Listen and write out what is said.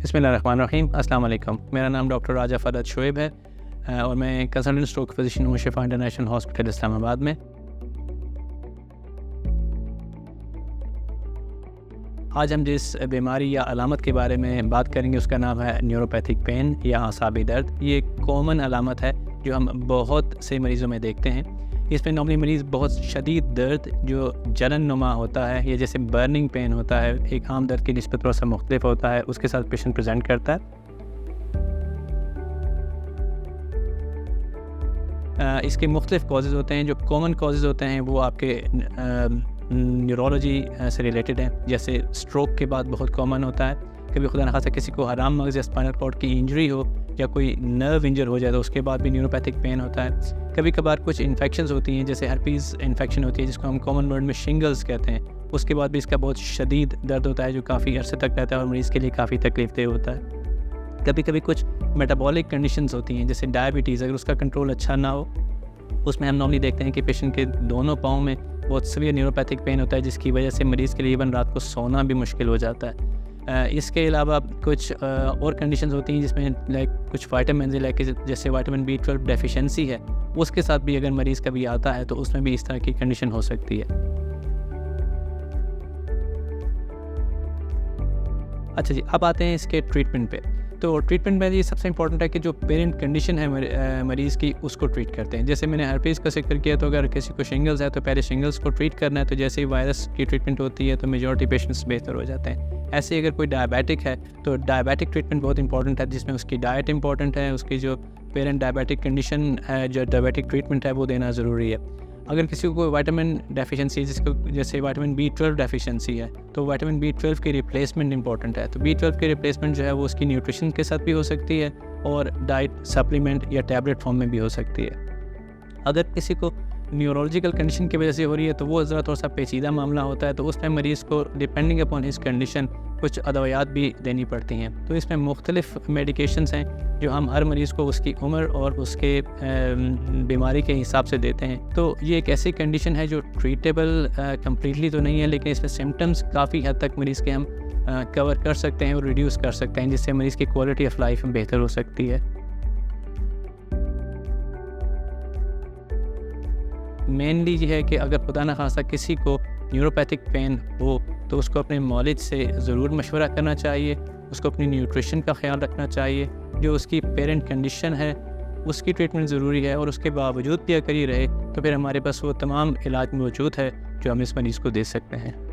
बिस्मिल्लाहिर्रहमानिर्रहीम। अस्सलाम वालेकुम। मेरा नाम डॉक्टर राजा फ़रद शोएब है और मैं कंसल्टेंट स्ट्रोक फिजिशियन हूँ शिफा इंटरनेशनल हॉस्पिटल इस्लामाबाद में। आज हम जिस बीमारी या अलामत के बारे में बात करेंगे उसका नाम है न्यूरोपैथिक पेन या आसाबी दर्द। ये एक कॉमन अलामत है जो हम बहुत से मरीज़ों में देखते हैं। इसमें नॉर्मली मरीज़ बहुत शदीद दर्द जो जलन नुमा होता है या जैसे बर्निंग पेन होता है, एक आम दर्द की निस्बत थोड़ा सा मुख्तलिफ होता है, उसके साथ पेशेंट प्रेजेंट करता है। इसके मुख्तलिफ कॉजेज़ होते हैं। जो कॉमन कॉजेज़ होते हैं वो आपके न्यूरोलॉजी से रिलेटेड हैं। जैसे स्ट्रोक के बाद बहुत कॉमन होता है, कभी खुदा न खासा किसी को हराम मगज़ या स्पाइनल कॉर्ड की इंजरी हो या कोई नर्व इंजर हो जाए तो उसके बाद भी न्यूरोपैथिक पेन होता है। कभी कभार कुछ इन्फेक्शंस होती हैं, जैसे हर्पीज़ इन्फेक्शन होती है जिसको हम कॉमन वर्ड में शिंगल्स कहते हैं, उसके बाद भी इसका बहुत शदीद दर्द होता है जो काफ़ी अरसे तक रहता है और मरीज़ के लिए काफ़ी तकलीफ़देह होता है। कभी कभी कुछ मेटाबॉलिक कंडीशंस होती हैं, जैसे डायबिटीज़, अगर उसका कंट्रोल अच्छा ना हो उसमें हम नॉर्मली देखते हैं कि पेशेंट के दोनों पाँव में बहुत सीवियर न्यूरोपैथिक पेन होता है जिसकी वजह से मरीज़ के लिए इवन रात को सोना भी मुश्किल हो जाता है। इसके अलावा कुछ और कंडीशंस होती हैं जिसमें लाइक कुछ विटामिन लाइक जैसे विटामिन B12 डेफिशिएंसी है, उसके साथ भी अगर मरीज़ कभी आता है तो उसमें भी इस तरह की कंडीशन हो सकती है। अच्छा जी, अब आते हैं इसके ट्रीटमेंट पे। तो ट्रीटमेंट में ये सबसे इंपॉर्टेंट है कि जो पेरेंट कंडीशन है मरीज़ की उसको ट्रीट करते हैं। जैसे मैंने हर्पीज़ का जिक्र किया, तो अगर किसी को शिंगल्स है तो पहले शिंगल्स को ट्रीट करना है, तो जैसे ही वायरस की ट्रीटमेंट होती है तो मेजॉरिटी पेशेंट्स बेहतर हो जाते हैं। ऐसे अगर कोई डायबिटिक है तो डायबिटिक ट्रीटमेंट बहुत इंपॉर्टेंट है, जिसमें उसकी डाइट इंपॉर्टेंट है, उसकी जो पेरेंट डायबिटिक कंडीशन है, जो डायबिटिक ट्रीटमेंट है वो देना ज़रूरी है। अगर किसी को विटामिन डेफिशिएंसी जिसको जैसे विटामिन B12 डेफिशिएंसी है तो विटामिन B12 की रिप्लेसमेंट इंपॉर्टेंट है। तो B12 की रिप्लेसमेंट जो है वो उसकी न्यूट्रिशन के साथ भी हो सकती है और डाइट सप्लीमेंट या टैबलेट फॉर्म में भी हो सकती है। अगर किसी को न्यूरोलॉजिकल कंडीशन की वजह से हो रही है तो वो ज़रा थोड़ा सा पेचीदा मामला होता है, तो उसमें मरीज़ को डिपेंडिंग अपॉन हिज कंडीशन कुछ अदवायात भी देनी पड़ती हैं। तो इसमें मुख्तलिफ मेडिकेशंस हैं जो हम हर मरीज़ को उसकी उम्र और उसके बीमारी के हिसाब से देते हैं। तो ये एक ऐसी कंडीशन है जो ट्रीटेबल कम्प्लीटली तो नहीं है, लेकिन इसमें सिम्टम्स काफ़ी हद तक मरीज़ के हम कवर कर सकते हैं और रिड्यूस कर सकते हैं, जिससे मरीज़ की क्वालिटी ऑफ लाइफ बेहतर हो सकती है। मेनली ये है कि अगर खुदा न खास्ता किसी को न्यूरोपैथिक पेन हो तो उसको अपने मौलिद से ज़रूर मशवरा करना चाहिए, उसको अपनी न्यूट्रिशन का ख्याल रखना चाहिए, जो उसकी पेरेंट कंडीशन है उसकी ट्रीटमेंट ज़रूरी है, और उसके बावजूद भी अगर ये रहे तो फिर हमारे पास वो तमाम इलाज मौजूद है जो हम इस मरीज़ को दे सकते हैं।